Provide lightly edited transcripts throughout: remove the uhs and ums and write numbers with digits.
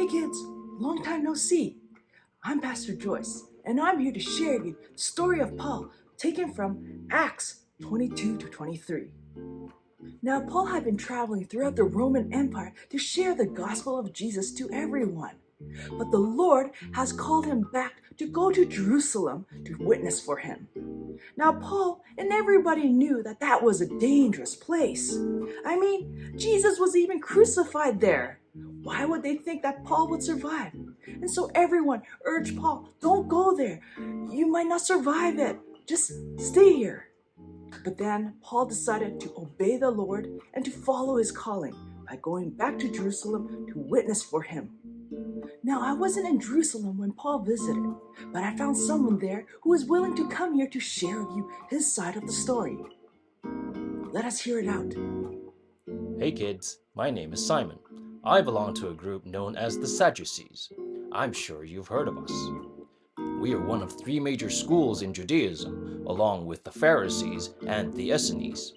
Hey kids, long time no see. I'm Pastor Joyce, and I'm here to share you the story of Paul, taken from Acts 22 to 23. Now, Paul had been traveling throughout the Roman Empire to share the gospel of Jesus to everyone. But the Lord has called him back to go to Jerusalem to witness for him. Now, Paul and everybody knew that that was a dangerous place. I mean, Jesus was even crucified there. Why would they think that Paul would survive? And so everyone urged Paul, don't go there. You might not survive it. Just stay here. But then Paul decided to obey the Lord and to follow his calling by going back to Jerusalem to witness for him. Now, I wasn't in Jerusalem when Paul visited, but I found someone there who was willing to come here to share with you his side of the story. Let us hear it out. Hey kids, my name is Simon. I belong to a group known as the Sadducees. I'm sure you've heard of us. We are one of three major schools in Judaism, along with the Pharisees and the Essenes.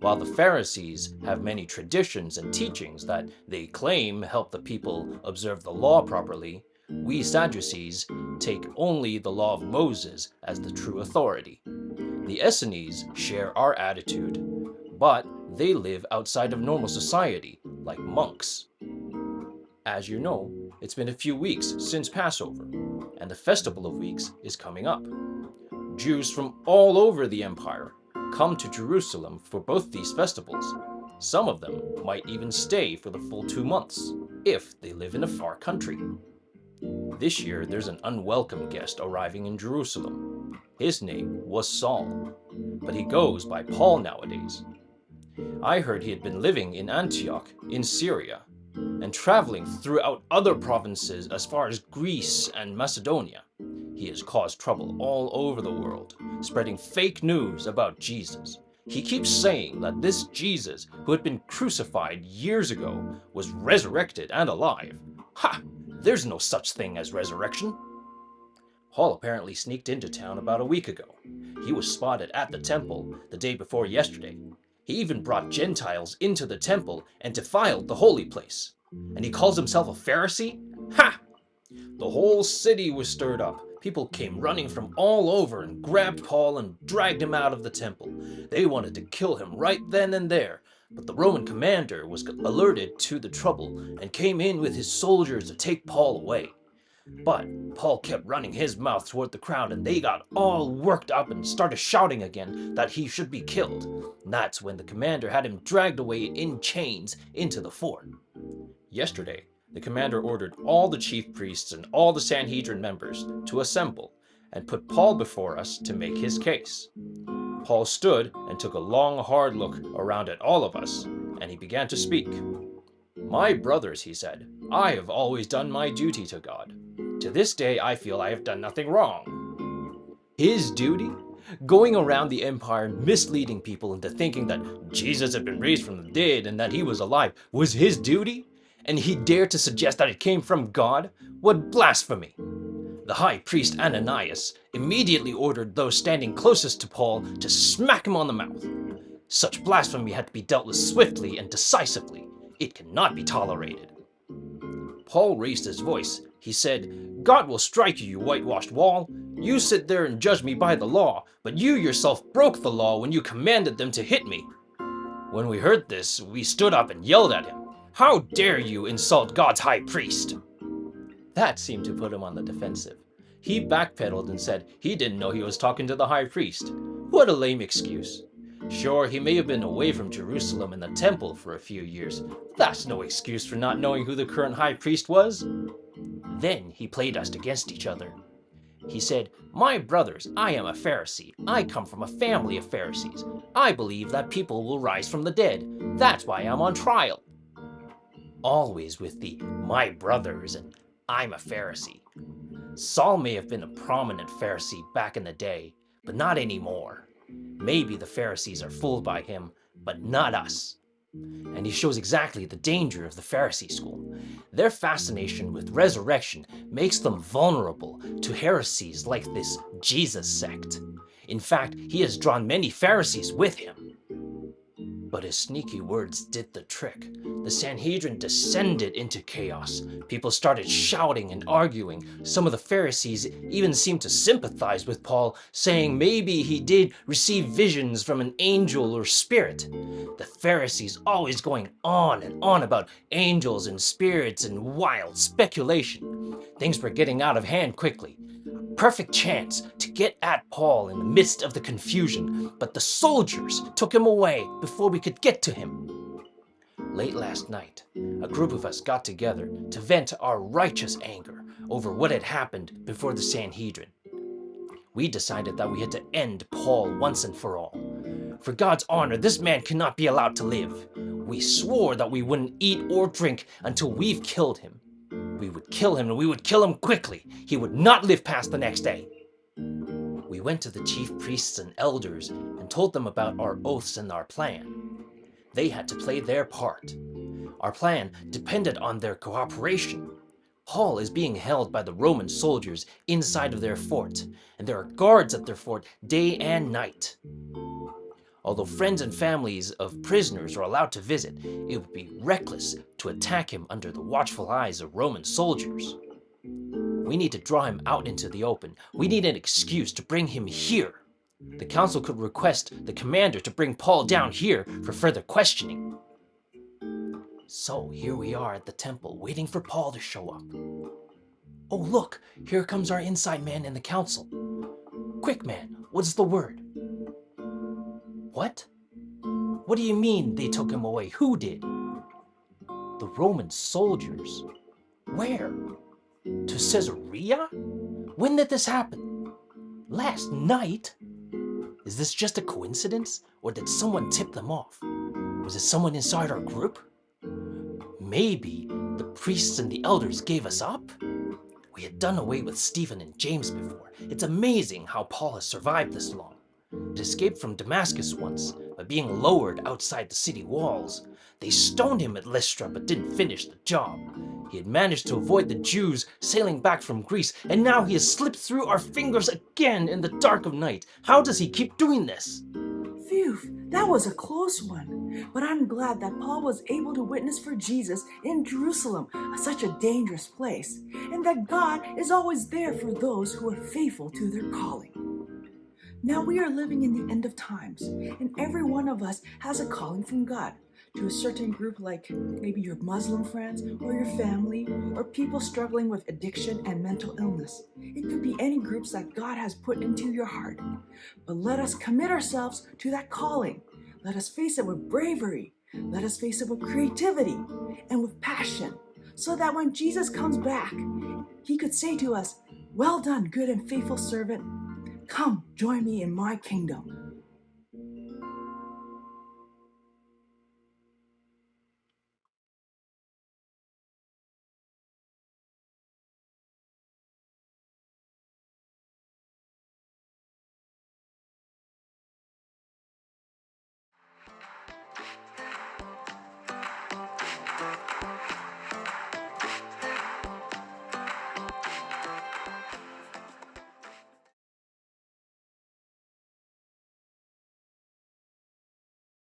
While the Pharisees have many traditions and teachings that they claim help the people observe the law properly, we Sadducees take only the law of Moses as the true authority. The Essenes share our attitude, but they live outside of normal society, like monks. As you know, it's been a few weeks since Passover, and the Festival of Weeks is coming up. Jews from all over the empire come to Jerusalem for both these festivals. Some of them might even stay for the full 2 months, if they live in a far country. This year, there's an unwelcome guest arriving in Jerusalem. His name was Saul, but he goes by Paul nowadays. I heard he had been living in Antioch in Syria and traveling throughout other provinces as far as Greece and Macedonia. He has caused trouble all over the world, spreading fake news about Jesus. He keeps saying that this Jesus, who had been crucified years ago, was resurrected and alive. Ha! There's no such thing as resurrection. Paul apparently sneaked into town about a week ago. He was spotted at the temple the day before yesterday. He even brought Gentiles into the temple and defiled the holy place. And he calls himself a Pharisee? Ha! The whole city was stirred up. People came running from all over and grabbed Paul and dragged him out of the temple. They wanted to kill him right then and there, but the Roman commander was alerted to the trouble and came in with his soldiers to take Paul away. But Paul kept running his mouth toward the crowd, and they got all worked up and started shouting again that he should be killed. And that's when the commander had him dragged away in chains into the fort. Yesterday, the commander ordered all the chief priests and all the Sanhedrin members to assemble and put Paul before us to make his case. Paul stood and took a long, hard look around at all of us, and he began to speak. "My brothers," he said, "I have always done my duty to God. To this day, I feel I have done nothing wrong." His duty? Going around the empire misleading people into thinking that Jesus had been raised from the dead and that he was alive was his duty? And he dared to suggest that it came from God? What blasphemy! The high priest Ananias immediately ordered those standing closest to Paul to smack him on the mouth. Such blasphemy had to be dealt with swiftly and decisively. It cannot be tolerated. Paul raised his voice. He said, "God will strike you, you whitewashed wall. You sit there and judge me by the law, but you yourself broke the law when you commanded them to hit me." When we heard this, we stood up and yelled at him. "How dare you insult God's high priest?" That seemed to put him on the defensive. He backpedaled and said he didn't know he was talking to the high priest. What a lame excuse. Sure, he may have been away from Jerusalem and the temple for a few years. That's no excuse for not knowing who the current high priest was. Then he played us against each other. He said, "My brothers, I am a Pharisee. I come from a family of Pharisees. I believe that people will rise from the dead. That's why I'm on trial." Always with the "my brothers" and "I'm a Pharisee." Saul may have been a prominent Pharisee back in the day, but not anymore. Maybe the Pharisees are fooled by him, but not us. And he shows exactly the danger of the Pharisee school. Their fascination with resurrection makes them vulnerable to heresies like this Jesus sect. In fact, he has drawn many Pharisees with him. But his sneaky words did the trick. The Sanhedrin descended into chaos. People started shouting and arguing. Some of the Pharisees even seemed to sympathize with Paul, saying maybe he did receive visions from an angel or spirit. The Pharisees always going on and on about angels and spirits and wild speculation. Things were getting out of hand quickly. Perfect chance to get at Paul in the midst of the confusion, but the soldiers took him away before we could get to him. Late last night, a group of us got together to vent our righteous anger over what had happened before the Sanhedrin. We decided that we had to end Paul once and for all. For God's honor, this man cannot be allowed to live. We swore that we wouldn't eat or drink until we've killed him. We would kill him, and we would kill him quickly. He would not live past the next day. We went to the chief priests and elders and told them about our oaths and our plan. They had to play their part. Our plan depended on their cooperation. Paul is being held by the Roman soldiers inside of their fort, and there are guards at their fort day and night. Although friends and families of prisoners are allowed to visit, it would be reckless to attack him under the watchful eyes of Roman soldiers. We need to draw him out into the open. We need an excuse to bring him here. The council could request the commander to bring Paul down here for further questioning. So here we are at the temple, waiting for Paul to show up. Oh look, here comes our inside man in the council. Quick man, what's the word? What? What do you mean they took him away? Who did? The Roman soldiers. Where? To Caesarea? When did this happen? Last night? Is this just a coincidence, or did someone tip them off? Was it someone inside our group? Maybe the priests and the elders gave us up? We had done away with Stephen and James before. It's amazing how Paul has survived this long. He escaped from Damascus once by being lowered outside the city walls. They stoned him at Lystra but didn't finish the job. He had managed to avoid the Jews sailing back from Greece, and now he has slipped through our fingers again in the dark of night. How does he keep doing this? Phew, that was a close one. But I'm glad that Paul was able to witness for Jesus in Jerusalem, such a dangerous place, and that God is always there for those who are faithful to their calling. Now we are living in the end of times, and every one of us has a calling from God to a certain group, like maybe your Muslim friends or your family or people struggling with addiction and mental illness. It could be any groups that God has put into your heart. But let us commit ourselves to that calling. Let us face it with bravery. Let us face it with creativity and with passion, so that when Jesus comes back, he could say to us, "Well done, good and faithful servant. Come, join me in my kingdom,